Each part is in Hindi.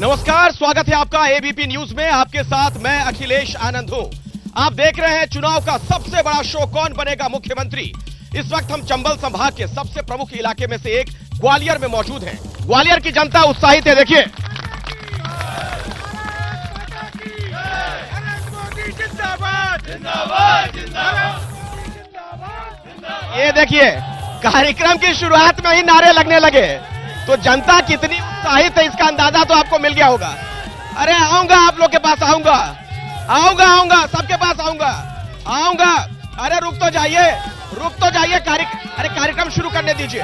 नमस्कार, स्वागत है आपका एबीपी न्यूज में। आपके साथ मैं अखिलेश आनंद हूं। आप देख रहे हैं चुनाव का सबसे बड़ा शो, कौन बनेगा मुख्यमंत्री। इस वक्त हम चंबल संभाग के सबसे प्रमुख इलाके में से एक ग्वालियर में मौजूद हैं। ग्वालियर की जनता उत्साहित है। देखिए, ये देखिए, कार्यक्रम की शुरुआत में ही नारे लगने लगे, तो जनता कितनी उत्साहित है इसका अंदाजा तो आपको मिल गया होगा। अरे आऊंगा, आप लोग के पास आऊंगा, सबके पास आऊंगा। अरे रुक तो जाइए, अरे कार्यक्रम शुरू करने दीजिए।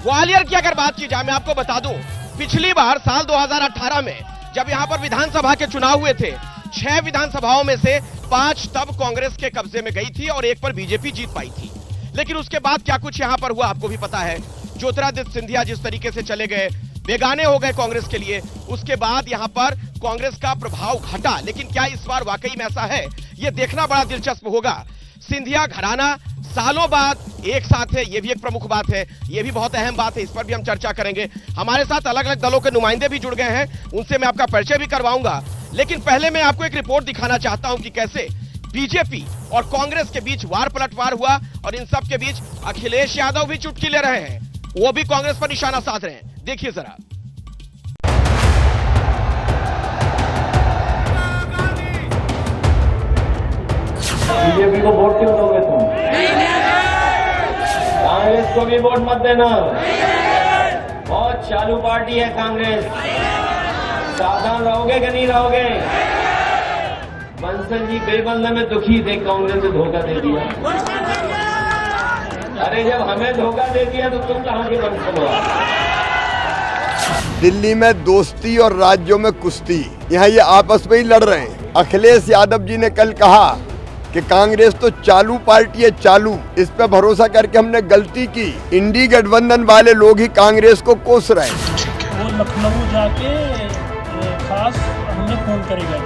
ग्वालियर की अगर बात की जाए, मैं आपको बता दूं, पिछली बार साल 2018 में जब यहां पर विधानसभा के चुनाव हुए थे, 6 विधानसभाओं में से 5 तब कांग्रेस के कब्जे में गई थी और 1 पर बीजेपी जीत पाई थी। लेकिन उसके बाद क्या कुछ यहां पर हुआ आपको भी पता है। ज्योतिरादित्य सिंधिया जिस तरीके से चले गए, बेगाने हो गए कांग्रेस के लिए, उसके बाद यहां पर कांग्रेस का प्रभाव घटा। लेकिन क्या इस बार वाकई में ऐसा है, यह देखना बड़ा दिलचस्प होगा। सिंधिया घराना सालों बाद एक साथ है, यह भी एक प्रमुख बात है, यह भी बहुत अहम बात है, इस पर भी हम चर्चा करेंगे। हमारे साथ अलग अलग दलों के नुमाइंदे भी जुड़ गए हैं, उनसे मैं आपका परिचय भी करवाऊंगा। लेकिन पहले मैं आपको एक रिपोर्ट दिखाना चाहता हूं कि कैसे बीजेपी और कांग्रेस के बीच वार पलटवार हुआ और इन सब के बीच अखिलेश यादव भी चुटकी ले रहे हैं, वो भी कांग्रेस पर निशाना साध रहे हैं। देखिए जरा। बीजेपी को वोट क्यों दोगे तुम? कांग्रेस को भी वोट मत देना। बहुत चालू पार्टी है कांग्रेस। सावधान रहोगे कि नहीं रहोगे? बंसल जी बेबंद में दुखी थे, कांग्रेस ने धोखा दे दिया। अरे जब हमें धोखा दे दिया तो तुम कहां के बंसल हो? दिल्ली में दोस्ती और राज्यों में कुश्ती, यहाँ ये आपस में ही लड़ रहे हैं। अखिलेश यादव जी ने कल कहा कि कांग्रेस तो चालू पार्टी है, चालू। इस पे भरोसा करके हमने गलती की। इंडी गठबंधन वाले लोग ही कांग्रेस को कोस रहे हैं। वो लखनऊ जाके खास हमें फोन करेगा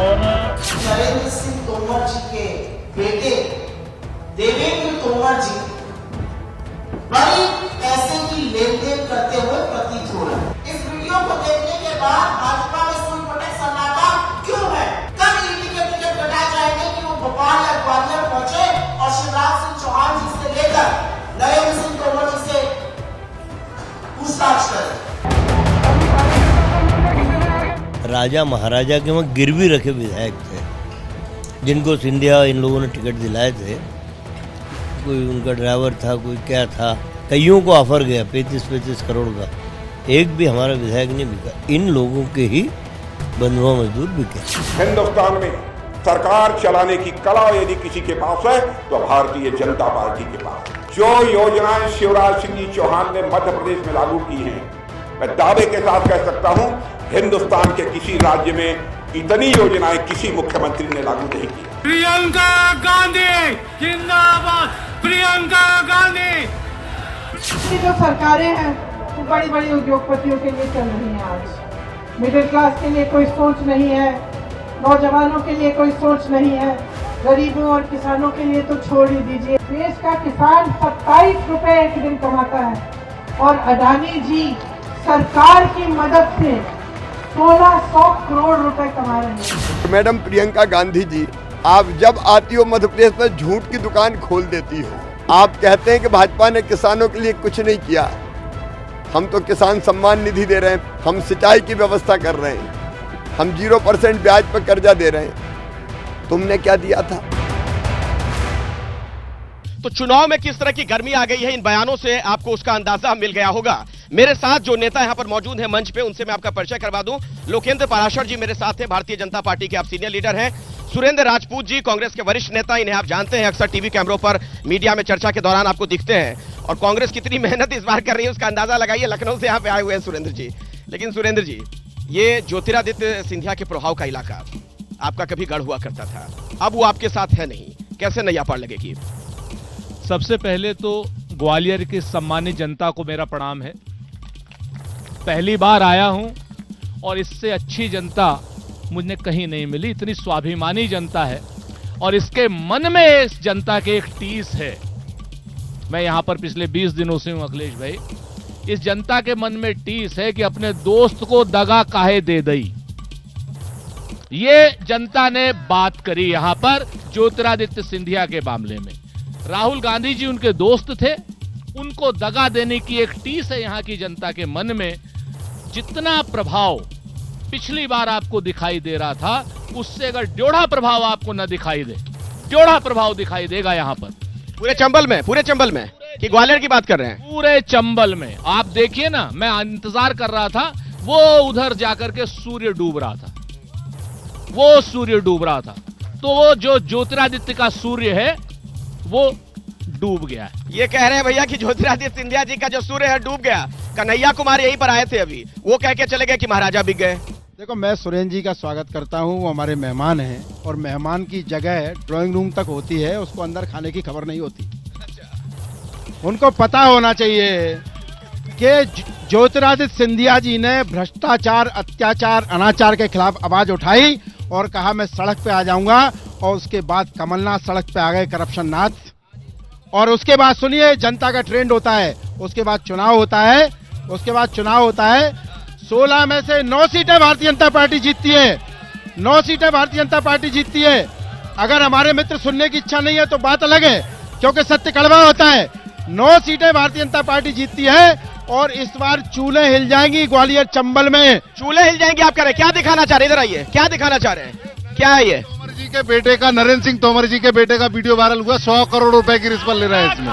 और नरेंद्र सिंह तोमर जी के बेटे देवेंद्र तोमर जी बड़ी पैसे की लेन देन करते हुए प्रतीत हो रहे हैं। इस वीडियो को देखने के बाद भाजपा में सुन पटक सन्नाटा क्यों है? कब ईडी के टिकट कटाए जाएंगे कि वो भोपाल या ग्वालियर पहुंचे और शिवराज सिंह चौहान जी से लेकर नरेंद्र सिंह तोमर जी से पूछताछ करें। राजा महाराजा के वहाँ गिरवी रखे विधायक थे, जिनको सिंधिया इन लोगों ने टिकट दिलाए थे। कोई उनका ड्राइवर था, कोई क्या था, कईयों को ऑफर गया 35-35 करोड़ का, एक भी हमारा विधायक नहीं बिका। इन लोगों के ही बंधुआ मजदूर बिके। हिंदुस्तान में सरकार चलाने की कला यदि किसी के पास है तो भारतीय जनता पार्टी के पास। जो योजनाएं शिवराज सिंह जी चौहान ने मध्य प्रदेश में लागू की हैं, मैं दावे के साथ कह सकता हूं, हिंदुस्तान के किसी राज्य में इतनी योजनाएं किसी मुख्यमंत्री ने लागू नहीं की। प्रियंका गांधी जिंदाबाद, प्रियंका गांधी। जो सरकारें हैं वो बड़ी बड़ी उद्योगपतियों के लिए चल रही हैं। आज मिडिल क्लास के लिए कोई सोच नहीं है, नौजवानों के लिए कोई सोच नहीं है, गरीबों और किसानों के लिए तो छोड़ ही दीजिए। देश का किसान 27 रुपए एक दिन कमाता है और अडानी जी सरकार की मदद से 1600 करोड़ रुपए कमा रहे हैं। मैडम प्रियंका गांधी जी, आप जब आती हो मध्य प्रदेश में झूठ की दुकान खोल देती हो। आप कहते हैं कि भाजपा ने किसानों के लिए कुछ नहीं किया। हम तो किसान सम्मान निधि दे रहे हैं, हम सिंचाई की व्यवस्था कर रहे हैं, हम 0% ब्याज पर कर्जा दे रहे हैं। तुमने क्या दिया था? तो चुनाव में किस तरह की गर्मी आ गई है, इन बयानों से आपको उसका अंदाजा मिल गया होगा। मेरे साथ जो नेता यहां पर मौजूद हैं मंच पे, उनसे मैं आपका परिचय करवा दूं। लोकेंद्र पाराशर जी मेरे साथ हैं, भारतीय जनता पार्टी के आप सीनियर लीडर हैं। सुरेंद्र राजपूत जी कांग्रेस के वरिष्ठ नेता, इन्हें आप जानते हैं, अक्सर टीवी कैमरों पर मीडिया में चर्चा के दौरान आपको दिखते हैं। और कांग्रेस कितनी मेहनत इस बार कर रही है उसका अंदाजा लगाइए। लखनऊ से यहाँ पे आए हुए हैं सुरेंद्र जी। लेकिन सुरेंद्र जी, ये ज्योतिरादित्य सिंधिया के प्रभाव का इलाका आपका कभी गढ़ हुआ करता था, अब वो आपके साथ है नहीं, कैसे नैया पार लगेगी? सबसे पहले तो ग्वालियर की सम्मानित जनता को मेरा प्रणाम है। पहली बार आया हूं और इससे अच्छी जनता मुझे कहीं नहीं मिली। इतनी स्वाभिमानी जनता है और इसके मन में इस जनता के एक टीस है। मैं यहां पर पिछले 20 दिनों से हूं अखिलेश भाई। इस जनता के मन में टीस है कि अपने दोस्त को दगा काहे दे दई। ये जनता ने बात करी यहां पर ज्योतिरादित्य सिंधिया के मामले में। राहुल गांधी जी उनके दोस्त थे, उनको दगा देने की एक टीस है यहां की जनता के मन में। जितना प्रभाव पिछली बार आपको दिखाई दे रहा था, उससे अगर ड्योढ़ा प्रभाव आपको न दिखाई दे, ड्योढ़ा प्रभाव दिखाई देगा यहां पर पूरे चंबल में कि ग्वालियर की बात कर रहे हैं? पूरे चंबल में। आप देखिए ना, मैं इंतजार कर रहा था, वो उधर जाकर के सूर्य डूब रहा था, वो सूर्य डूब रहा था। तो वो जो ज्योतिरादित्य का सूर्य है वो डूब गया है। ये कह रहे हैं भैया कि ज्योतिरादित्य सिंधिया जी का जो सूर्य है डूब गया। कन्हैया कुमार यहीं पर आए थे अभी, वो कह के चले गए कि महाराजा बिक गए। देखो, मैं सुरेंद्र जी का स्वागत करता हूं, वो हमारे मेहमान हैं और मेहमान की जगह ड्राइंग रूम तक होती है, उसको अंदर खाने की खबर नहीं होती। उनको पता होना चाहिए कि ज्योतिरादित्य सिंधिया जी ने भ्रष्टाचार, अत्याचार, अनाचार के खिलाफ आवाज उठाई और कहा मैं सड़क पे आ जाऊंगा, और उसके बाद कमलनाथ सड़क पे आ गए, करप्शन नाथ। और उसके बाद सुनिए, जनता का ट्रेंड होता है, उसके बाद चुनाव होता है, 16 में से 9 सीटें भारतीय जनता पार्टी जीतती है, 9 सीटें भारतीय जनता पार्टी जीतती है। अगर हमारे मित्र सुनने की इच्छा नहीं है तो बात अलग है, क्योंकि सत्य कड़वा होता है। 9 सीटें भारतीय जनता पार्टी जीतती है और इस बार चूल्हे हिल जाएंगी ग्वालियर चंबल में। चूल्हे हिल जाएंगे आप कह रहे हैं? क्या दिखाना चाह रहे हैं? इधर आइए, क्या दिखाना चाह रहे हैं? क्या है ये? तोमर जी के बेटे का, नरेंद्र सिंह तोमर जी के बेटे का वीडियो वायरल हुआ, 100 करोड़ रुपए की रिश्वत ले रहा है इसमें।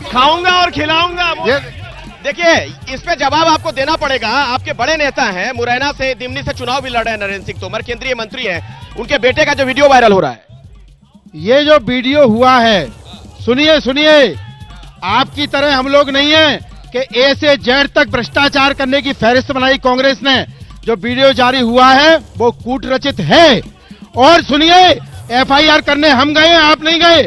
खाऊंगा और खिलाऊंगा। देखिए, इस पे जवाब आपको देना पड़ेगा। आपके बड़े नेता हैं, मुरैना से, दिमनी से चुनाव भी लड़ रहे हैं नरेंद्र सिंह तोमर, केंद्रीय मंत्री हैं, उनके बेटे का जो वीडियो वायरल हो रहा है, ये जो वीडियो हुआ है, सुनिए, आपकी तरह हम लोग नहीं है कि ए से जेड तक भ्रष्टाचार करने की फहरिस्त बनाई कांग्रेस ने। जो वीडियो जारी हुआ है वो कूट रचित है। और सुनिए, एफआईआर करने हम गए, आप नहीं गए,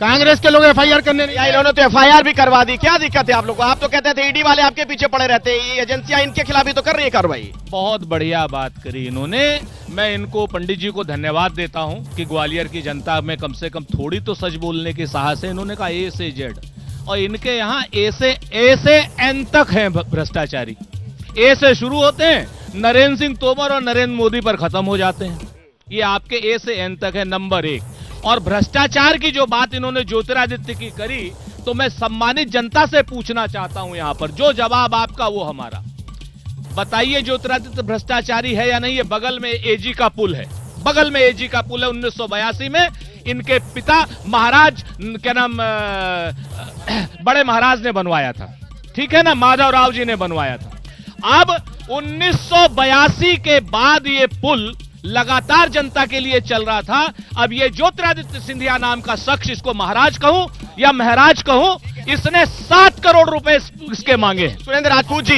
कांग्रेस के लोग एफआईआर करने नहीं गए। इन्होंने तो एफआईआर भी करवा दी। क्या दिक्कत है आप लोग को? आप तो कहते थे ईडी वाले आपके पीछे पड़े रहते हैं, ये एजेंसियां इनके खिलाफ ही तो कर रही है कार्रवाई। बहुत बढ़िया बात करी इन्होंने। मैं इनको, पंडित जी को धन्यवाद देता हूं कि ग्वालियर की जनता में कम से कम थोड़ी तो सच बोलने की साहस है। इन्होंने कहा ए से जेड, और इनके यहाँ ए से एन तक है भ्रष्टाचारी। ए से शुरू होते हैं, नरेंद्र सिंह तोमर और नरेंद्र मोदी पर खत्म हो जाते हैं। ये आपके ए से एन तक है, नंबर 1। और भ्रष्टाचार की जो बात इन्होंने ज्योतिरादित्य की करी, तो मैं सम्मानित जनता से पूछना चाहता हूं यहां पर, जो जवाब आपका वो हमारा। बताइए, ज्योतिरादित्य भ्रष्टाचारी है या नहीं? ये बगल में एजी का पुल है, 1982 में इनके पिता महाराज, क्या नाम, बड़े महाराज ने बनवाया था, ठीक है ना, माधवराव जी ने बनवाया था। अब 1982 के बाद ये पुल लगातार जनता के लिए चल रहा था। अब ये ज्योतिरादित्य सिंधिया नाम का शख्स, इसको महाराज कहूं या महराज कहूं, इसने 7 करोड़ रुपए इसके मांगे। सुरेंद्र राजपूत जी,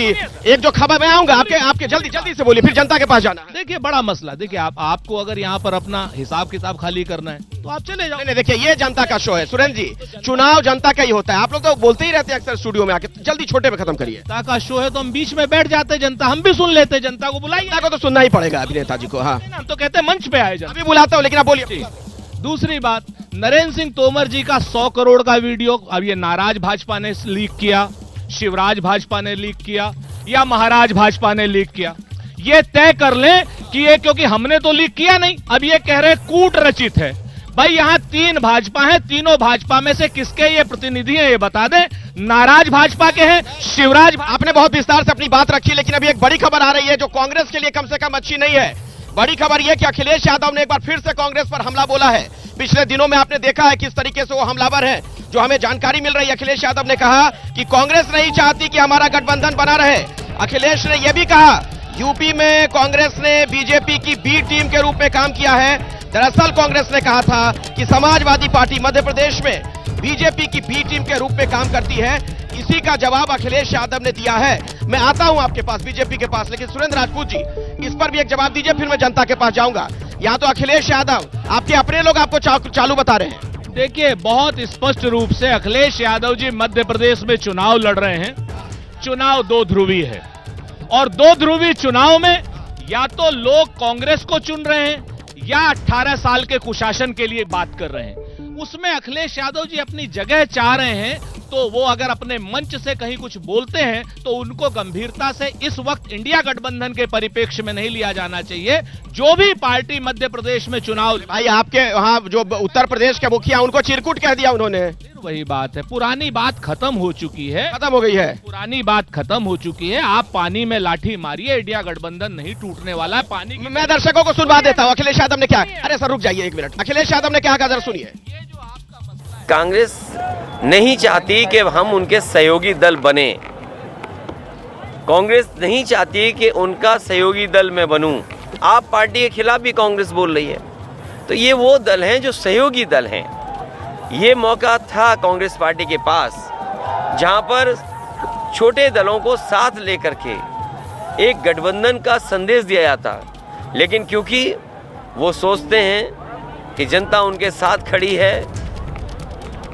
एक जो खबर, मैं आऊंगा आपके जल्दी से बोलिए, फिर जनता के पास जाना। देखिए, बड़ा मसला, देखिए आपको अगर यहां पर अपना हिसाब किताब खाली करना है तो आप चले जाओ। नहीं, देखिए, ये जनता का शो है सुरेंद्र जी, चुनाव जनता का ही होता है। आप लोग तो बोलते ही रहते हैं अक्सर स्टूडियो में आके, जल्दी छोटे पे खत्म करिए। जनता का शो है तो हम बीच में बैठ जाते हैं, जनता हम भी सुन लेते हैं, जनता को बुलाइए। जनता को तो सुनना ही पड़ेगा अभिनेता जी को। हाँ, हम तो कहते हैं मंच पे आए, अभी बुलाता हूं, लेकिन आप बोलिए। दूसरी बात, नरेंद्र सिंह तोमर जी का 100 करोड़ का वीडियो, अब ये नाराज भाजपा ने लीक किया, शिवराज भाजपा ने लीक किया या महाराज भाजपा ने लीक किया, ये तय कर लें कि ये, क्योंकि हमने तो लीक किया नहीं, अब ये कह रहे कूट रचित है। भाई, यहां 3 भाजपा हैं, तीनों भाजपा में से किसके ये प्रतिनिधि हैं, ये बता दें। नाराज भाजपा के हैं, शिवराज। आपने बहुत विस्तार से अपनी बात रखी, लेकिन अभी एक बड़ी खबर आ रही है जो कांग्रेस के लिए कम से कम अच्छी नहीं है। बड़ी खबर यह कि अखिलेश यादव ने एक बार फिर से कांग्रेस पर हमला बोला है। पिछले दिनों में आपने देखा है किस तरीके से वो हमलावर है। जो हमें जानकारी मिल रही है, अखिलेश यादव ने कहा कि कांग्रेस नहीं चाहती कि हमारा गठबंधन बना रहे। अखिलेश ने यह भी कहा, यूपी में कांग्रेस ने बीजेपी की बी टीम के रूप में काम किया है। दरअसल कांग्रेस ने कहा था कि समाजवादी पार्टी मध्य प्रदेश में बीजेपी की बी टीम के रूप में काम करती है। इसी का जवाब अखिलेश यादव ने दिया है। मैं आता हूं आपके पास, बीजेपी के पास, लेकिन सुरेंद्र राजपूत जी, इस पर भी एक जवाब दीजिए, फिर मैं जनता के पास जाऊंगा। यहां तो अखिलेश यादव, आपके अपने लोग आपको चालू बता रहे हैं। देखिए, बहुत स्पष्ट रूप से अखिलेश यादव जी मध्य प्रदेश में चुनाव लड़ रहे हैं। चुनाव 2 ध्रुवी है, और 2 ध्रुवी चुनाव में या तो लोग कांग्रेस को चुन रहे हैं या 18 साल के कुशासन के लिए बात कर रहे हैं। उसमें अखिलेश यादव जी अपनी जगह चाह रहे हैं, तो वो अगर अपने मंच से कहीं कुछ बोलते हैं तो उनको गंभीरता से इस वक्त इंडिया गठबंधन के परिप्रेक्ष्य में नहीं लिया जाना चाहिए। जो भी पार्टी मध्य प्रदेश में चुनाव, भाई आपके वहाँ जो उत्तर प्रदेश के मुखिया उनको चिरकुट कह दिया उन्होंने। वही बात है, पुरानी बात खत्म हो चुकी है, खत्म हो गई है, पुरानी बात खत्म हो चुकी है। आप पानी में लाठी मारिए, इंडिया गठबंधन नहीं टूटने वाला है। पानी मैं दर्शकों को सुनवा देता हूँ। अखिलेश यादव ने क्या, अरे सर रुक जाइए एक मिनट, अखिलेश यादव ने क्या कहा जरा सुनिए। कांग्रेस नहीं चाहती कि हम उनके सहयोगी दल बने, कांग्रेस नहीं चाहती कि उनका सहयोगी दल मैं बनूं। आप पार्टी के खिलाफ भी कांग्रेस बोल रही है, तो ये वो दल हैं जो सहयोगी दल हैं। ये मौका था कांग्रेस पार्टी के पास जहां पर छोटे दलों को साथ लेकर के एक गठबंधन का संदेश दिया जाता, लेकिन क्योंकि वो सोचते हैं कि जनता उनके साथ खड़ी है,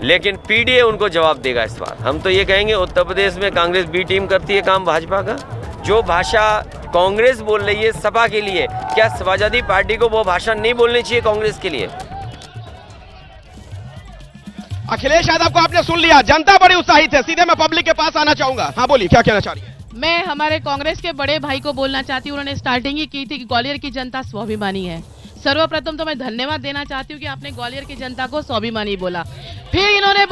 लेकिन पीडीए उनको जवाब देगा इस बार। हम तो ये कहेंगे उत्तर प्रदेश में कांग्रेस बी टीम करती है काम भाजपा का। जो भाषा कांग्रेस बोल रही है सपा के लिए, क्या समाजवादी पार्टी को वो भाषा नहीं बोलनी चाहिए कांग्रेस के लिए? अखिलेश यादव को आपने सुन लिया, जनता बड़ी उत्साहित है। सीधे मैं पब्लिक के पास आना चाहूंगा। हाँ बोलिए, क्या कहना चाह रही है? मैं हमारे कांग्रेस के बड़े भाई को बोलना चाहती हूँ, उन्होंने स्टार्टिंग ही की थी कि ग्वालियर की जनता स्वाभिमानी है। सर्वप्रथम तो मैं धन्यवाद देना चाहती हूँ कि आपने ग्वालियर की जनता को स्वाभिमानी बोला। फिर इन्होंने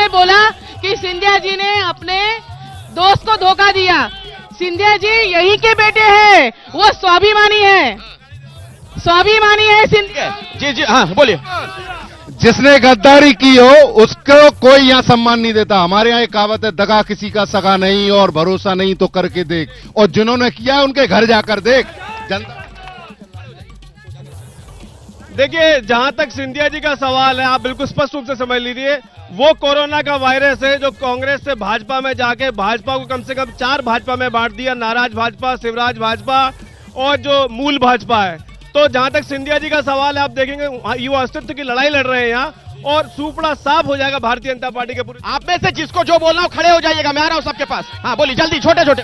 बोला कि सिंधिया जी ने अपने दोस्त को धोखा दिया। सिंधिया जी यही के बेटे हैं, वो स्वाभिमानी है, स्वाभिमानी है सिंधिया जी। जी हाँ बोलिए। जिसने गद्दारी की हो उसको कोई यहाँ सम्मान नहीं देता। हमारे यहाँ एक कहावत है, दगा किसी का सगा नहीं और भरोसा नहीं तो करके देख, और जिन्होंने किया उनके घर जाकर देख। जनता देखिए, जहां तक सिंधिया जी का सवाल है, आप बिल्कुल स्पष्ट रूप से समझ लीजिए, वो कोरोना का वायरस है जो कांग्रेस से भाजपा में जाके भाजपा को कम से कम 4 भाजपा में बांट दिया, नाराज भाजपा, शिवराज भाजपा और जो मूल भाजपा है। तो जहां तक सिंधिया जी का सवाल है, आप देखेंगे युवा अस्तित्व की लड़ाई लड़ रहे हैं यहाँ, और सूपड़ा साफ हो जाएगा भारतीय जनता पार्टी के पूरे। आप में से जिसको जो बोलना हो खड़े हो जाइएगा, मैं आ रहा हूँ सबके पास। हाँ बोलिए जल्दी, छोटे छोटे।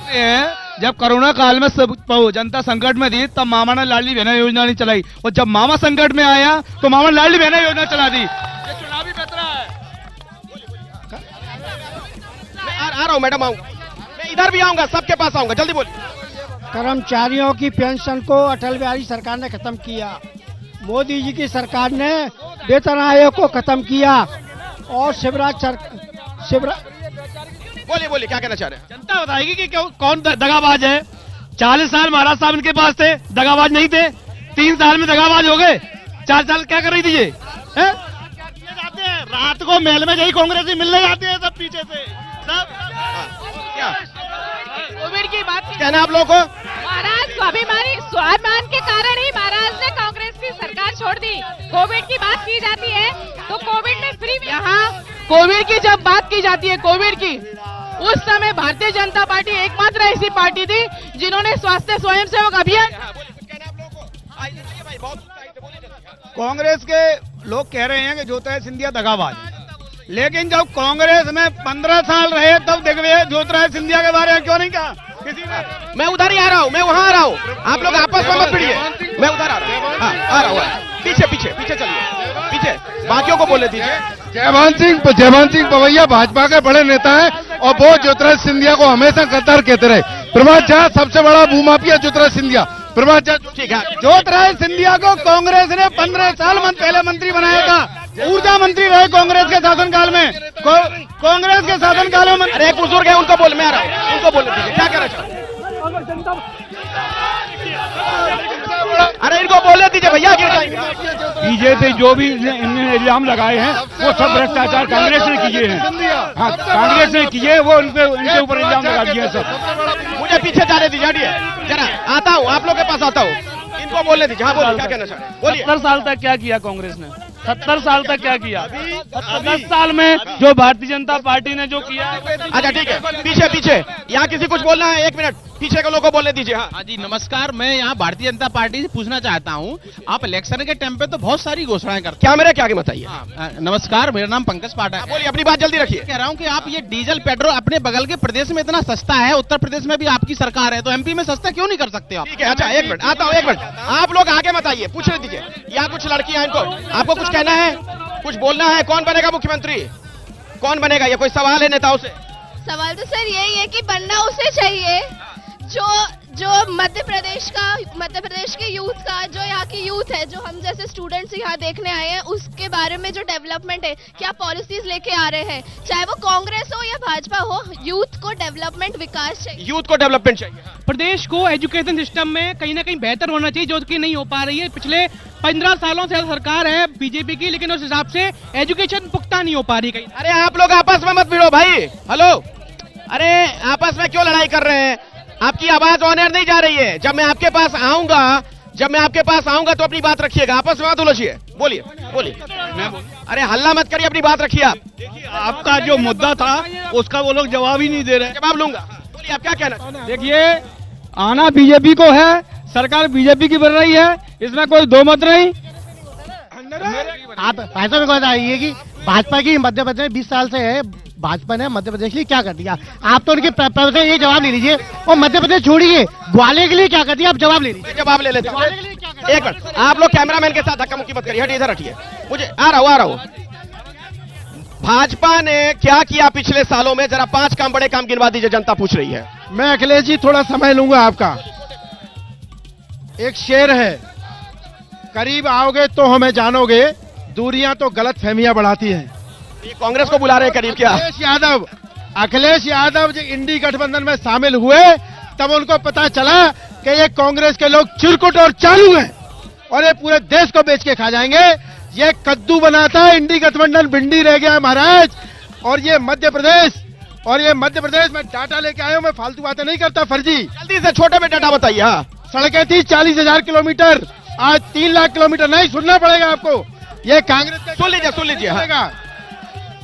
जब कोरोना काल में सब जनता संकट में थी, तब मामा ने लाडली बहना योजना नहीं चलाई, और जब मामा संकट में आया तो मामा ने लाडली बहना योजना चला दी। ये चुनावी खतरा है। मैं आ रहा हूँ मैडम, आऊंगा मैं, इधर भी आऊंगा, सबके पास आऊंगा, जल्दी बोलिए। कर्मचारियों की पेंशन को अटल बिहारी सरकार ने खत्म किया, मोदी जी की सरकार ने वेतन आयोग को खत्म किया, और शिवराज बोलिए क्या कहना चाह रहे हैं? जनता बताएगी कि कौन दगाबाज है। 40 साल महाराज साहब इनके पास थे, दगाबाज नहीं थे। 3 साल में दगाबाज हो गए। 4 साल क्या कर रही थी ये? जाते हैं रात को महल में जाई कांग्रेसी मिलने जाते हैं सब पीछे से सब। क्या कोविड की बात कहना आप लोगों को? महाराज स्वाभिमान के कारण ही महाराज ने कांग्रेस की सरकार छोड़ दी। कोविड की बात की जाती है तो कोविड में फ्री, यहाँ कोविड की जब बात की जाती है, कोविड की, उस समय भारतीय जनता पार्टी एकमात्र ऐसी पार्टी थी जिन्होंने स्वास्थ्य स्वयंसेवक अभियान। कांग्रेस के लोग कह रहे हैं कि ज्योतिरादित्य सिंधिया दगाबाज, लेकिन जब कांग्रेस में 15 साल रहे तब दिग्विजय ज्योतिरादित्य सिंधिया के बारे में क्यों नहीं कहा किसी ने? मैं उधर ही आ रहा हूँ, मैं वहाँ आ रहा हूँ, आप लोग आपस में मत भिड़िए, मैं उधर आ रहा हूँ। हाँ आ रहा हूँ, पीछे चलिए, पीछे बाकियों को बोलने दीजिए। जयभान सिंह पवैया भाजपा के बड़े नेता हैं, और वो ज्योतिरादित्य सिंधिया को हमेशा गद्दार कहते रहे। प्रभात झा सबसे बड़ा भूमाफिया ज्योतिरादित्य सिंधिया। प्रभात झा ठीक है, ज्योतिरादित्य सिंधिया को कांग्रेस ने 15 साल पहले मंत्री बनाया था, ऊर्जा मंत्री रहे कांग्रेस के शासनकाल में। कांग्रेस के शासनकाल में अरे एक बुजुर्ग है, उनको बोल, मैं आ रहा हूँ, उनको बोलने दीजिए, क्या कहना चाहते हैं? अरे इनको बोलने दीजिए भैया, गिर जाएंगे। बीजेपी जो भी इन्होंने इल्जाम लगाए हैं वो सब भ्रष्टाचार कांग्रेस ने किए हैं। हाँ कांग्रेस ने किए, वो इनके ऊपर इल्जाम लगा दिए हैं सब। मुझे पीछे जाने दीजिए, हटिए जरा, आता हूँ आप लोग के पास आता हूँ, इनको बोलने दीजिए। हाँ बोलिए, क्या कहना चाह रहे हैं? बोलिए। 70 साल तक क्या किया कांग्रेस ने? 70 साल तक क्या किया? 10 साल में जो भारतीय जनता पार्टी ने जो किया। अच्छा ठीक है, पीछे यहाँ किसी कुछ बोलना है? 1 मिनट, पीछे के लोगों को बोलने दीजिए। हाँ जी नमस्कार, मैं यहाँ भारतीय जनता पार्टी से पूछना चाहता हूँ, आप इलेक्शन के टाइम पे तो बहुत सारी घोषणाएं करते हैं। क्या मेरे क्या बताइए? नमस्कार, मेरा नाम पंकज पाठक है। बोलिए, अपनी बात जल्दी रखिए। कह रहा हूँ कि आप ये डीजल पेट्रोल अपने बगल के प्रदेश में इतना सस्ता है, उत्तर प्रदेश में भी आपकी सरकार है, तो एमपी में सस्ता क्यों नहीं कर सकते आप? ठीक है, अच्छा 1 मिनट, आता हूँ 1 मिनट, आप लोग आगे बताइए, पूछने दीजिए। यहाँ कुछ लड़कियां, इनको आपको कुछ कहना है, कुछ बोलना है? कौन बनेगा मुख्यमंत्री? कौन बनेगा, ये कोई सवाल है नेताओं से? सवाल तो सर यही है कि बनना उसे चाहिए जो मध्य प्रदेश के यूथ का, जो यहाँ की यूथ है, जो हम जैसे स्टूडेंट्स यहाँ देखने आए हैं, उसके बारे में जो डेवलपमेंट है, क्या पॉलिसीज लेके आ रहे हैं, चाहे वो कांग्रेस हो या भाजपा हो, यूथ को डेवलपमेंट, विकास चाहिए। यूथ को डेवलपमेंट चाहिए। प्रदेश को एजुकेशन सिस्टम में कहीं ना कहीं बेहतर होना चाहिए, जो कि नहीं हो पा रही है। पिछले 15 सालों से सरकार है बीजेपी की, लेकिन उस हिसाब से एजुकेशन पुख्ता नहीं हो पा रही कहीं। अरे आप लोग आपस में मत भिड़ो भाई, हेलो, अरे आपस में क्यों लड़ाई कर रहे हैं? आपकी आवाज ऑन एयर नहीं जा रही है। जब मैं आपके पास आऊंगा तो अपनी बात रखिएगा, आपस में मत उलझिए। बोलिए। अरे हल्ला मत करिए, अपनी बात रखिए। आप आपका जो मुद्दा था उसका वो लोग जवाब ही नहीं दे रहे। जवाब लूंगा, बोलिए आप क्या कहना। देखिए, आना बीजेपी को है, सरकार बीजेपी की बन रही है, इसमें कोई दो मत नहीं। आप ऐसा भी बताइए कि भाजपा की मध्य प्रदेश 20 साल से है, भाजपा ने मध्य प्रदेश के लिए क्या कर दिया? आप तो उनके से ये जवाब ले लीजिए, और मध्य प्रदेश छोड़िए, ग्वालियर के लिए क्या कर दिया, आप जवाब ले लीजिए। जवाब ले लेते हैं। एक मिनट, आप लोग कैमरामैन के साथ धक्का मुक्की मत करिए, हटिए, इधर हटिए। मुझे आ रहा हूँ। भाजपा ने क्या किया पिछले सालों में? जरा 5 काम, बड़े काम गिनवा दीजिए, जनता पूछ रही है। मैं अखिलेश जी थोड़ा समय लूंगा आपका। एक शेर है, करीब आओगे तो हमें जानोगे, दूरियां तो गलत फहमियां बढ़ाती हैं। ये कांग्रेस को बुला रहे हैं करीब क्या? अखिलेश यादव जब इंडी गठबंधन में शामिल हुए तब उनको पता चला कि ये कांग्रेस के लोग चिरकुट और चालू हैं और ये पूरे देश को बेच के खा जाएंगे। ये कद्दू बनाता है, इंडी गठबंधन भिंडी रह गया महाराज। और ये मध्य प्रदेश में डाटा लेके आया हूं, मैं फालतू बातें नहीं करता फर्जी। जल्दी से छोटे में डाटा बताइए। हाँ, सड़कें थी 40,000 किलोमीटर, आज 3 लाख किलोमीटर। नहीं, सुनना पड़ेगा आपको। ये कांग्रेस का, सुन लीजिए। हाँ।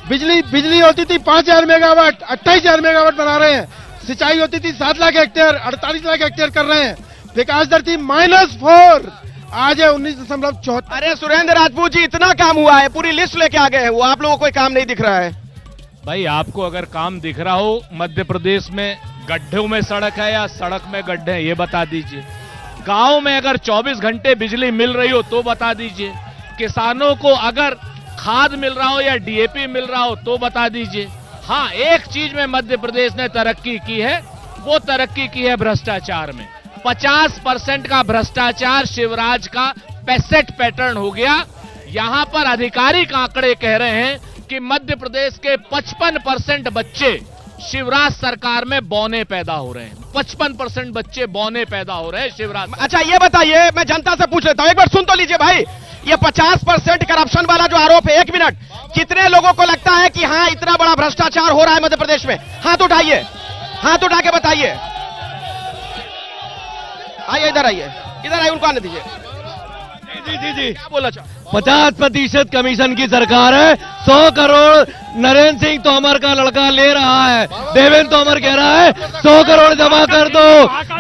बिजली होती थी 5,000 मेगावाट, 28,000 मेगावाट बना रहे हैं। सिंचाई होती थी 7 लाख हेक्टेयर, 48 लाख हेक्टेयर कर रहे हैं। विकास दर थी -4, आज है 19.74। अरे सुरेंद्र राजपूत जी, इतना काम हुआ है, पूरी लिस्ट लेके आ गए हैं, वो आप लोगों को कोई काम नहीं दिख रहा है। भाई आपको अगर काम दिख रहा हो, मध्य प्रदेश में गड्ढों में सड़क है या सड़क में गड्ढे हैं, ये बता दीजिए। गांव में अगर 24 घंटे बिजली मिल रही हो तो बता दीजिए। किसानों को अगर खाद मिल रहा हो या डीएपी मिल रहा हो तो बता दीजिए। हाँ, एक चीज में मध्य प्रदेश ने तरक्की की है, वो तरक्की की है भ्रष्टाचार में। 50% का भ्रष्टाचार शिवराज का पैसेट पैटर्न हो गया। यहां पर आधिकारिक आंकड़े कह रहे हैं कि मध्य प्रदेश के 55% बच्चे शिवराज सरकार में बौने पैदा हो रहे हैं। 55% बच्चे बौने पैदा हो रहे हैं शिवराज। अच्छा ये बताइए, मैं जनता से पूछ लेता हूं, एक बार सुन तो लीजिए भाई। ये 50% करप्शन वाला जो आरोप है, 1 मिनट, कितने लोगों को लगता है कि हाँ इतना बड़ा भ्रष्टाचार हो रहा है मध्य प्रदेश में? हाथ उठाइए, हाथ उठा के बताइए। आइए, इधर आइए, उनको आने दीजिए। जी क्या बोला चाह? 50% कमीशन की सरकार है। 100 करोड़ नरेंद्र सिंह तोमर का लड़का ले रहा है। देवेंद्र तोमर कह रहा है 100 करोड़ जमा कर दो।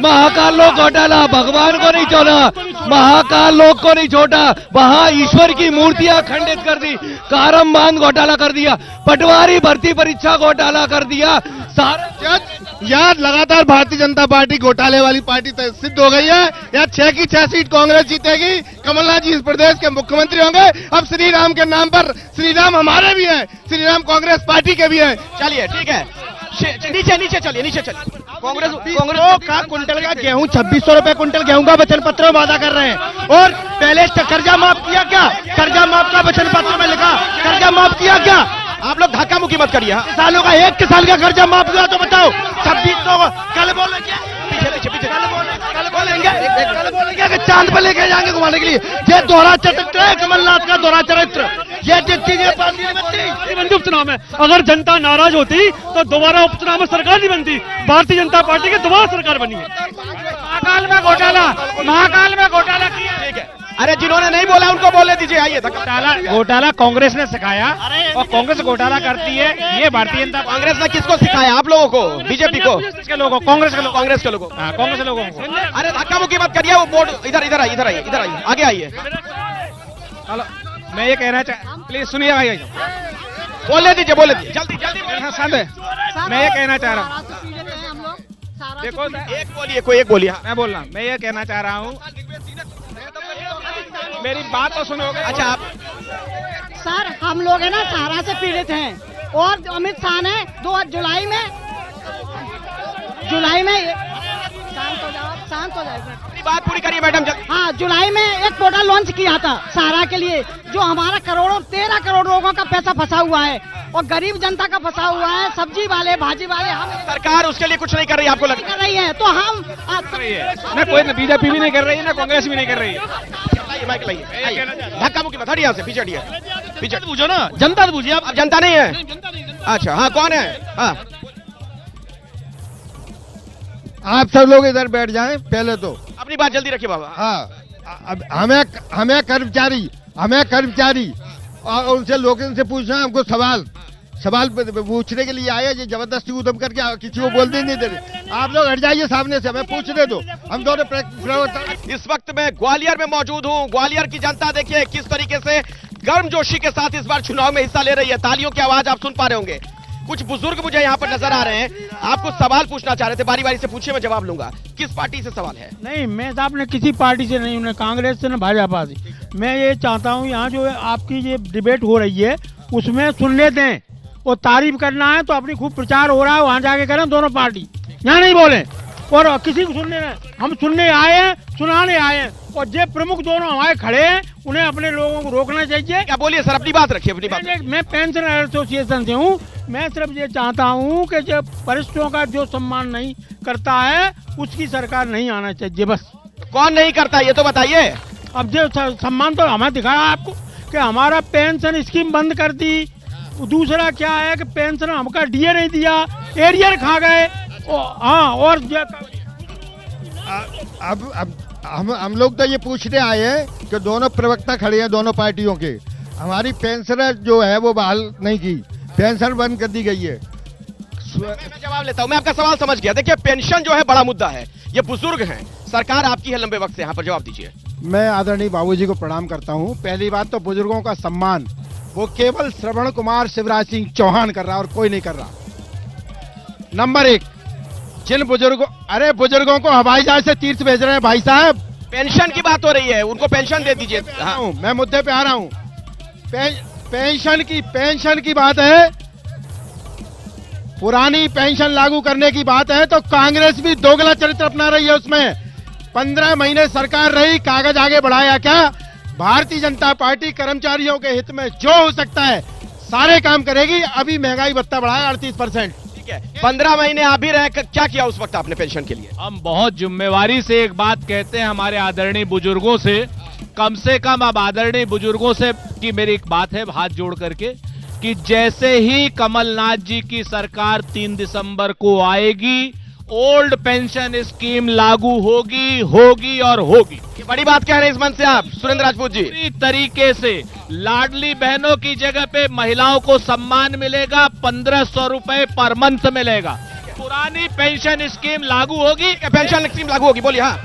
महाकाल लोक घोटाला, भगवान को नहीं छोड़ा, महाकाल लोक को नहीं छोड़ा, वहां ईश्वर की मूर्तियां खंडित कर दी। कारम बांध घोटाला कर दिया, पटवारी भर्ती परीक्षा घोटाला कर दिया। सारा यार लगातार भारतीय जनता पार्टी घोटाले वाली पार्टी सिद्ध हो गई है। यार 6 की 6 सीट कांग्रेस जीतेगी, कमलनाथ जी इस प्रदेश के मुख्यमंत्री होंगे। अब श्री राम के नाम पर, श्री राम हमारे भी हैं, श्री राम कांग्रेस पार्टी के भी हैं। चलिए ठीक है, नीचे चलिए। कांग्रेस का कुंटल का गेहूं 2600 रुपए कुंटल गेहूं का वचन पत्र में वादा कर रहे हैं। और पहले कर्जा माफ किया क्या? कर्जा माफ का वचन पत्र में लिखा, कर्जा माफ किया क्या? आप लोग धक्का मुक्की मत करिए। सालों का 1 साल का कर्जा माफ हुआ तो बताओ। 2600 कल बोलेंगे, कल बोलेंगे कि चांद पर लेके जाएंगे घुमाने के लिए। ये दोहरा चरित्र है कमलनाथ का, दोहरा चरित्र। ये चीजें बनती उपचुनाव में, अगर जनता नाराज होती तो दोबारा उपचुनाव में सरकार नहीं बनती। भारतीय जनता पार्टी की दोबारा सरकार बनी है। महाकाल में घोटाला किया। ठीक है, अरे जिन्होंने नहीं बोला उनको बोलने दीजिए। आइए, घोटाला कांग्रेस ने सिखाया और कांग्रेस घोटाला करती है। ये भारतीय जनता कांग्रेस ने किसको सिखाया? आप लोगों को, बीजेपी को? के लोगों, कांग्रेस के लोगों। कांग्रेस के लोगों को। अरे धक्का मुक्की मत करिए, वो बोर्ड इधर आइए, आगे आइए। हेलो, मैं ये कहना प्लीज सुनिए भाई, बोलने दीजिए जल्दी। मैं ये कहना चाह रहा हूँ, देखो एक बोलिए। मैं बोल रहा हूँ, मैं ये कहना चाह रहा हूँ, मेरी बात तो सुनोगे? अच्छा, आप सर, हम लोग है ना सहारा से पीड़ित हैं। और अमित शाह ने 2 जुलाई में शांत हो जाए बात पूरी करिए मैडम। हाँ, जुलाई में एक पोर्टल लॉन्च किया था सहारा के लिए, जो हमारा 13 करोड़ लोगों का पैसा फंसा हुआ है और गरीब जनता का फंसा हुआ है। सब्जी वाले, भाजी वाले, हम सरकार उसके लिए कुछ नहीं कर रही, आपको लग कर रही है तो हम ना कोई बीजेपी भी नहीं कर रही है, ना कांग्रेस भी नहीं कर रही है। धक्का मुक्की मत, हटिए यहाँ से, पीछे हटिए, पीछे पूछो ना, जनता पूछिए आप। जनता नहीं है? अच्छा हाँ, कौन है? हाँ, आप सब लोग इधर बैठ जाएं पहले तो। अपनी बात जल्दी रखिए बाबा। हाँ, अब हमें कर्मचारी और उनसे लोगों से पूछना, हमको सवाल पूछने के लिए आए, ये जबरदस्ती उधम करके किसी को बोलते नहीं दे रहे। आप लोग हट जाइए सामने से, हमें पूछने दो। हम दोनों इस वक्त मैं ग्वालियर में मौजूद हूँ। ग्वालियर की जनता देखिए किस तरीके से गर्मजोशी के साथ इस बार चुनाव में हिस्सा ले रही है। तालियों की आवाज आप सुन पा रहे होंगे। कुछ बुजुर्ग मुझे यहाँ पर नजर आ रहे हैं, आपको सवाल पूछना चाह रहे थे, बारी बारी से पूछिए, मैं जवाब लूंगा। किस पार्टी से सवाल है? नहीं, मैं साहब ने किसी पार्टी से नहीं, उन्हें कांग्रेस से न भाजपा से। मैं ये चाहता हूँ यहाँ जो आपकी ये डिबेट हो रही है उसमें सुनने दें, और तारीफ करना है तो अपनी खूब प्रचार हो रहा है, वहाँ जाके करें दोनों पार्टी, यहाँ नहीं बोले। और किसी को सुनने नहीं, हम सुनने आए हैं, सुनाने आए हैं, और जो प्रमुख दोनों हमारे खड़े हैं उन्हें अपने लोगों को रोकना चाहिए। क्या बोलिए सर, अपनी बात रखिए, अपनी बात। मैं पेंशन एसोसिएशन से हूँ। मैं सिर्फ ये चाहता हूँ कि जो वरिष्ठों का जो सम्मान नहीं करता है उसकी सरकार नहीं आना चाहिए, बस। कौन नहीं करता ये तो बताइए। अब जो सम्मान तो हमें दिखाया आपको कि हमारा पेंशन स्कीम बंद कर दी। दूसरा क्या है कि पेंशन हमका डीए नहीं दिया, एरियर खा गए। हाँ, और अब हम लोग तो ये पूछने आए हैं कि दोनों प्रवक्ता खड़े हैं दोनों पार्टियों के, हमारी पेंशन जो है वो बहाल नहीं की, पेंशन बंद कर दी गई है। मैं जवाब लेता हूं, मैं आपका सवाल समझ गया। देखिए, पेंशन जो है बड़ा मुद्दा है, ये बुजुर्ग हैं, सरकार आपकी है लंबे वक्त से, यहाँ पर जवाब दीजिए। मैं आदरणीय बाबूजी को प्रणाम करता हूँ। पहली बात तो बुजुर्गों का सम्मान वो केवल श्रवण कुमार शिवराज सिंह चौहान कर रहा और कोई नहीं कर रहा। नंबर 1, जिन बुजुर्गों को हवाई जहाज से तीर्थ भेज रहे हैं भाई साहब, पेंशन की बात हो रही है, उनको पेंशन दे दीजिए। हाँ। मैं मुद्दे पे आ रहा हूँ। पेंशन की बात है, पुरानी पेंशन लागू करने की बात है तो कांग्रेस भी दोगला चरित्र अपना रही है। उसमें 15 महीने सरकार रही, कागज आगे बढ़ाया क्या? भारतीय जनता पार्टी कर्मचारियों के हित में जो हो सकता है सारे काम करेगी। अभी महंगाई भत्ता बढ़ाया 38%। 15 महीने आप भी रहे, क्या किया उस वक्त आपने पेंशन के लिए? हम बहुत जिम्मेवारी से एक बात कहते हैं हमारे आदरणीय बुजुर्गों से कम अब आदरणीय बुजुर्गों से की मेरी एक बात है हाथ जोड़ करके, कि जैसे ही कमलनाथ जी की सरकार 3 दिसंबर को आएगी, ओल्ड पेंशन स्कीम लागू होगी और होगी। ये बड़ी बात कह रहे हैं इस मंच से आप, सुरेंद्र राजपूत जी। पूरी तरीके से लाडली बहनों की जगह पे महिलाओं को सम्मान मिलेगा, 1500 रुपए पर मंथ मिलेगा। पुरानी पेंशन स्कीम लागू होगी, पेंशन स्कीम लागू होगी, बोलिए। हाँ,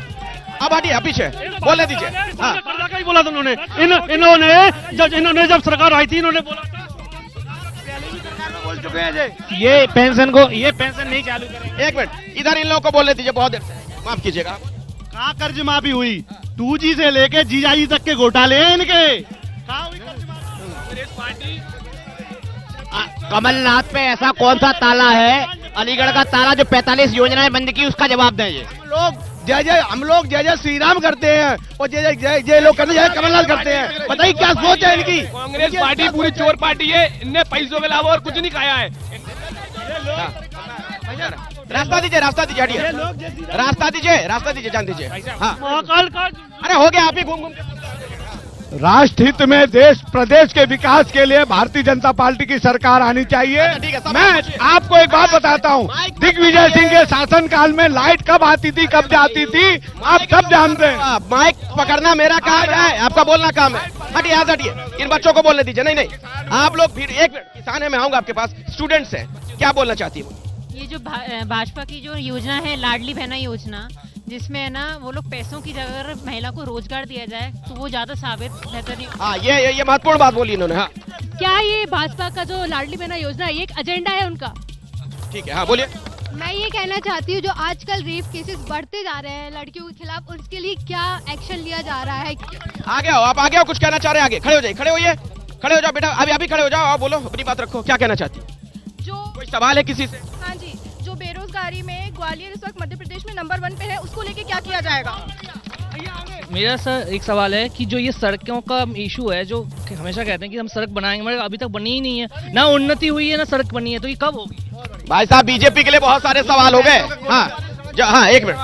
अब हटिए, पीछे बोलने दीजिए। हाँ, बोला था इन्होंने जब सरकार आई थी इन्होंने बोला बोल चुके हैं ये पेंशन नहीं चालू करेंगे। 1 मिनट, इधर इन लोगों को बोलने दीजिए, बहुत देर से। माफ कीजिएगा। कहाँ कर्ज माफी हुई? 2G से लेके जीजाजी तक के घोटाले हैं इनके। कमलनाथ पे ऐसा कौन सा ताला है, अलीगढ़ का ताला जो 45 योजनाएं बंद की, उसका जवाब दें। हम लोग जय जय श्री राम करते हैं और जय लोग करते हैं कमलनाथ करते हैं। बताइए क्या सोच है इनकी? कांग्रेस पार्टी पूरी चोर पार्टी है, इनने पैसों के अलावा और कुछ नहीं खाया है। रास्ता दीजिए, हटिए, रास्ता दीजिए, जान दीजिए। हाँ, अरे हो गया, आप ही घूम राष्ट्र हित में देश प्रदेश के विकास के लिए भारतीय जनता पार्टी की सरकार आनी चाहिए। मैं आपको एक बात बताता हूँ, दिग्विजय सिंह के शासनकाल में लाइट कब आती थी, कब जाती थी, आप सब जानते हैं। माइक पकड़ना मेरा काम है, आपका बोलना काम है। हटिए, यहाँ हटिए, इन बच्चों को बोलने दीजिए। नहीं, आप लोग फिर 1 मिनट, किसान है, मैं आऊंगा आपके पास, स्टूडेंट्स हैं, क्या बोलना चाहती है? ये जो भाजपा की जो योजना है लाडली बहना योजना, जिसमें है ना वो लोग पैसों की जगह अगर महिला को रोजगार दिया जाए तो वो ज्यादा साबित बेहतर। हाँ, ये महत्वपूर्ण बात बोली इन्होंने। हाँ, क्या ये भाजपा का जो लाडली बहना योजना है, ये एक एजेंडा है उनका? ठीक है, हाँ बोलिए। मैं ये कहना चाहती हूँ, जो आजकल रेप केसेस बढ़ते जा रहे हैं लड़कियों के खिलाफ, उसके लिए क्या एक्शन लिया जा रहा है? आगे आओ, आप आगे आओ, कुछ कहना चाह रहे हैं? आगे खड़े हो जाइए, खड़े हो जाओ बेटा, अभी खड़े हो जाओ, आप बोलो, अपनी बात रखो, क्या कहना चाहती है? कोई सवाल है किसी से? हाँ जी, जो बेरोजगारी में ग्वालियर इस वक्त मध्य प्रदेश में नंबर 1 पे है, उसको लेके क्या किया जाएगा? मेरा सर एक सवाल है कि जो ये सड़कों का इशू है, जो हमेशा कहते हैं कि हम सड़क बनाएंगे, मगर अभी तक बनी ही नहीं है, ना उन्नति हुई है ना सड़क बनी है, तो ये कब होगी? भाई साहब, बीजेपी के लिए बहुत सारे सवाल हो गए। हाँ, एक मिनट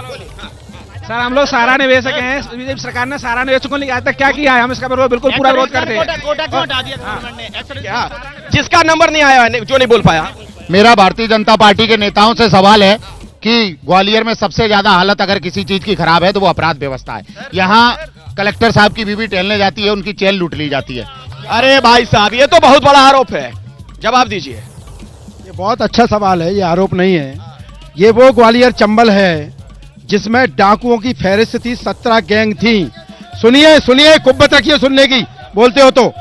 सर, हम लोग सारा निवेशक हैं, बीजेपी सरकार ने सारा निवेशकों ने आज तक क्या किया है, हम इसका बिल्कुल पूरा विरोध करते हैं। कोटा क्यों हटा दिया गवर्नमेंट ने? जिसका नंबर नहीं आया जो नहीं बोल पाया। मेरा भारतीय जनता पार्टी के नेताओं से सवाल है कि ग्वालियर में सबसे ज्यादा हालत अगर किसी चीज की खराब है तो वो अपराध व्यवस्था है। यहाँ कलेक्टर साहब की बीवी टहलने जाती है, उनकी चेन लूट ली जाती है। अरे भाई साहब, ये तो बहुत बड़ा आरोप है, जवाब दीजिए। ये बहुत अच्छा सवाल है, ये आरोप नहीं है। ये वो ग्वालियर चंबल है जिसमें डाकुओं की फहरिस्त थी, 17 गैंग थी। सुनिए, कुब्बत रखिए सुनने की, बोलते हो तो।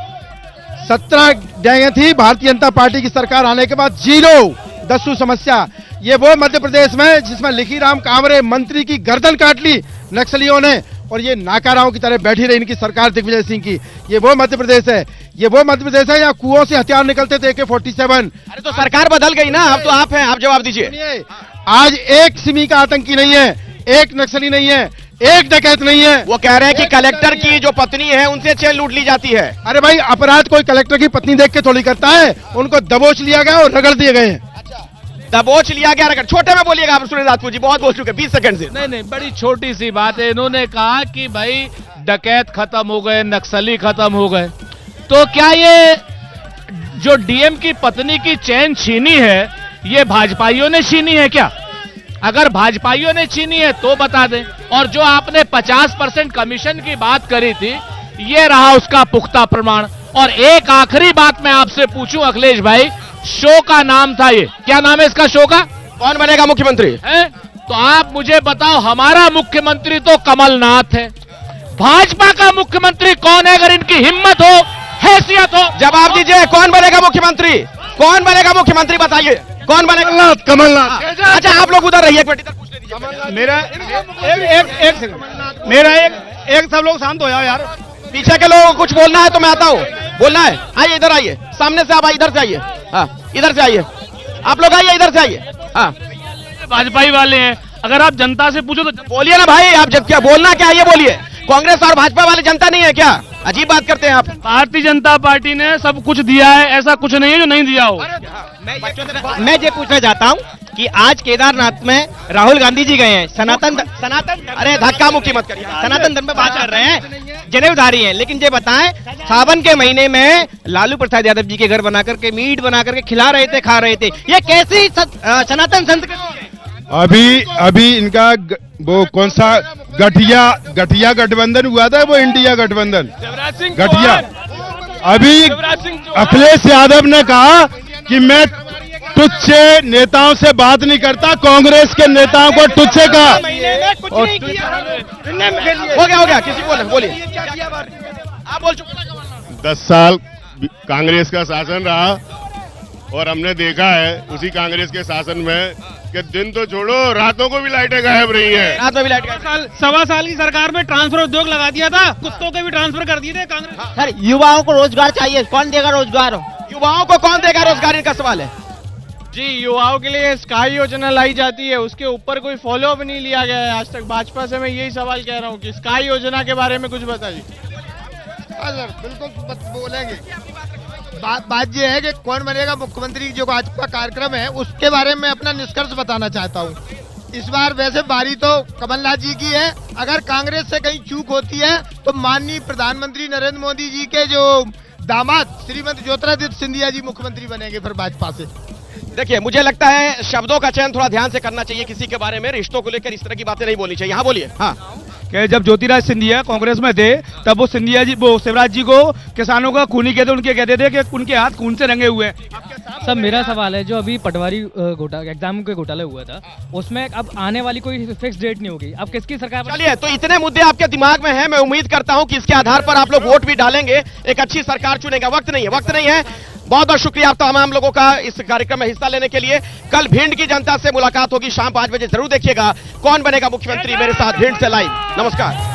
17 गैंग थी। भारतीय जनता पार्टी की सरकार आने के बाद 0 दस्यु समस्या। ये वो मध्य प्रदेश में जिसमें लिखीराम कांवरे मंत्री की गर्दन काट ली नक्सलियों ने, और ये नाकाराओं की तरह बैठी रही इनकी सरकार दिग्विजय सिंह की। ये वो मध्य प्रदेश है, यहाँ कुओं से हथियार निकलते थे, AK-47। अरे तो सरकार बदल गई ना, अब तो आप हैं, आप जवाब दीजिए। आज एक सिमी का आतंकी नहीं है, एक नक्सली नहीं है, एक डकैत नहीं है। वो कह रहे हैं कि कलेक्टर की जो पत्नी है उनसे चेन लूट ली जाती है। अरे भाई, अपराध कोई कलेक्टर की पत्नी देख के थोड़ी करता है, उनको दबोच लिया गया और रगड़ दिए गए हैं। दबोच लिया गया, रगड़। छोटे में बोलिएगा आप, सुनील राजपूत जी बहुत बोल चुके, 20 सेकंड से। नहीं, बड़ी छोटी सी बात है। इन्होंने कहा कि भाई डकैत खत्म हो गए, नक्सली खत्म हो गए, तो क्या ये जो डीएम की पत्नी की चैन छीनी है, ये भाजपाइयों ने छीनी है क्या? अगर भाजपाइयों ने छीनी है तो बता दें। और जो आपने 50% कमीशन की बात करी थी, ये रहा उसका पुख्ता प्रमाण। और एक आखिरी बात मैं आपसे पूछूं अखिलेश भाई, शो का नाम था, ये क्या नाम है इसका शो का? कौन बनेगा मुख्यमंत्री है? तो आप मुझे बताओ, हमारा मुख्यमंत्री तो कमलनाथ है, भाजपा का मुख्यमंत्री कौन है? अगर इनकी हिम्मत हो, हैसियत हो, जवाब दीजिए। कौन बनेगा मुख्यमंत्री? कौन बनेगा मुख्यमंत्री, बताइए कौन बनेगा? कमलनाथ। अच्छा, आप लोग उधर रहिए, एक मिनट इधर पूछने दीजिए। मेरा एक सब लोग शांत हो जाओ यार। पीछे के लोगों को कुछ बोलना है तो मैं आता हूँ, बोलना है। आइए इधर आइए, सामने से आप आइए, इधर से आइए। हाँ, इधर से आइए, आप लोग आइए, इधर से आइए। हाँ, भाजपाई वाले हैं, अगर आप जनता से पूछो तो बोलिए ना भाई, आप क्या बोलना क्या है ये बोलिए। कांग्रेस और भाजपा वाले जनता नहीं है क्या? अजीब बात करते हैं आप। भारतीय जनता पार्टी ने सब कुछ दिया है, ऐसा कुछ नहीं है जो नहीं दिया हो। मैं ये पूछना चाहता हूँ कि आज केदारनाथ में राहुल गांधी जी गए हैं, सनातन अरे धक्का मुक्की मत करिए, सनातन धर्म पे बात कर रहे हैं, जनेऊधारी हैं, लेकिन ये बताएं, सावन के महीने में लालू प्रसाद यादव जी के घर बना करके, मीट बना करके खिला रहे थे, खा रहे थे, ये कैसी सनातन संस्कृति? अभी इनका वो कौन सा गठिया गठबंधन हुआ था, वो इंडिया गठबंधन गठिया। अभी अखिलेश यादव ने कहा कि मैं तुच्छ नेताओं से बात नहीं करता, कांग्रेस के नेताओं को तुच्छ कहा। हो गया, किसी बोलिए, आप बोल चुके। 10 साल कांग्रेस का शासन रहा और हमने देखा है उसी कांग्रेस के शासन में कि दिन तो छोड़ो, रातों को भी लाइटें गायब रही हैं। रात में भी लाइट गायब। 1.25 साल की सरकार में ट्रांसफर उद्योग लगा दिया था, कुत्तों के भी ट्रांसफर कर दिए थे कांग्रेस। सर, युवाओं को रोजगार चाहिए, कौन देगा रोजगार? युवाओं को कौन देगा रोजगार, इनका सवाल है जी। युवाओं के लिए स्काई योजना लाई जाती है, उसके ऊपर कोई फॉलो अप नहीं लिया गया है आज तक। भाजपा से मैं यही सवाल कह रहा हूँ कि स्काई योजना के बारे में कुछ बताइए। बिल्कुल बोलेंगे। बात यह है कि कौन बनेगा मुख्यमंत्री, जो आज का कार्यक्रम है उसके बारे में अपना निष्कर्ष बताना चाहता हूँ। इस बार वैसे बारी तो कमलनाथ जी की है, अगर कांग्रेस से कहीं चूक होती है तो माननीय प्रधानमंत्री नरेंद्र मोदी जी के जो दामाद श्रीमती ज्योतिरादित्य सिंधिया जी मुख्यमंत्री बनेंगे फिर भाजपा से। देखिए, मुझे लगता है शब्दों का चयन थोड़ा ध्यान से करना चाहिए, किसी के बारे में रिश्तों को लेकर इस तरह की बातें नहीं बोलनी चाहिए। हाँ बोलिए। हाँ, कि जब ज्योतिरादित्य सिंधिया कांग्रेस में थे तब वो शिवराज जी को किसानों का खूनी कहते, उनके कहते थे कि उनके हाथ खून से रंगे हुए हैं। सब मेरा सवाल है, जो अभी पटवारी एग्जाम के घोटाला हुआ था, उसमें अब आने वाली कोई फिक्स डेट नहीं होगी, अब किसकी सरकार? चलिए, तो इतने मुद्दे आपके दिमाग में हैं, मैं उम्मीद करता हूं कि इसके आधार पर आप लोग वोट भी डालेंगे, एक अच्छी सरकार चुनेगा। वक्त नहीं है। बहुत बहुत शुक्रिया आप तमाम लोगों का इस कार्यक्रम में हिस्सा लेने के लिए। कल भिंड की जनता से मुलाकात होगी शाम 5 बजे, जरूर देखिएगा कौन बनेगा मुख्यमंत्री मेरे साथ भिंड से लाइव। नमस्कार।